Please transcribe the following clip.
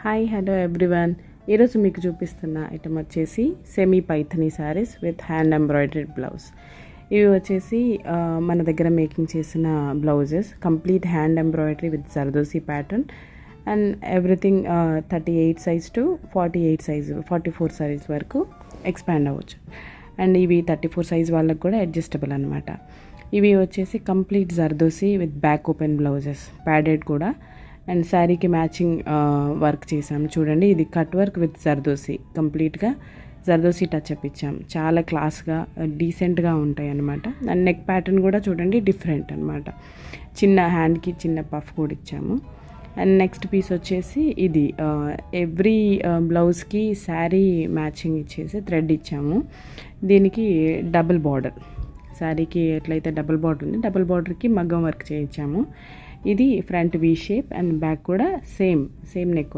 Hi hello everyone. ఈరోజు మీకు చూపిస్తున్న ఐటమ్ వచ్చేసి semi Paithani saris with hand embroidered blouse. ఇవి వచ్చేసి మన దగ్గర మేకింగ్ చేసిన blouses, complete hand embroidery with zardozi pattern and everything 38 size to 48 size 44 size వరకు ఎక్స్పాండ్ అవ్వచ్చు. అండ్ ఇవి 34 సైజ్ వాళ్ళకి కూడా అడ్జస్టబుల్ అనమాట. ఇవి వచ్చేసి complete zardozi with back open blouses, padded కూడా. అండ్ శారీకి మ్యాచింగ్ వర్క్ చేసాము చూడండి. ఇది కట్ వర్క్ విత్ జర్దోసి, కంప్లీట్గా జర్దోసి టచ్ అప్ ఇచ్చాం. చాలా క్లాస్గా డీసెంట్గా ఉంటాయి అన్నమాట. అండ్ నెక్ ప్యాటర్న్ కూడా చూడండి డిఫరెంట్ అనమాట. చిన్న హ్యాండ్కి చిన్న పఫ్ కూడా ఇచ్చాము. అండ్ నెక్స్ట్ పీస్ వచ్చేసి ఇది ఎవ్రీ బ్లౌజ్కి శారీ మ్యాచింగ్ ఇచ్చేసి థ్రెడ్ ఇచ్చాము. దీనికి డబుల్ బార్డర్, శారీకి ఎట్లయితే డబుల్ బార్డర్ ఉంది, డబుల్ బార్డర్కి మగ్గం వర్క్ చేయించాము. ఇది front V shape and back కూడా సేమ్ నెక్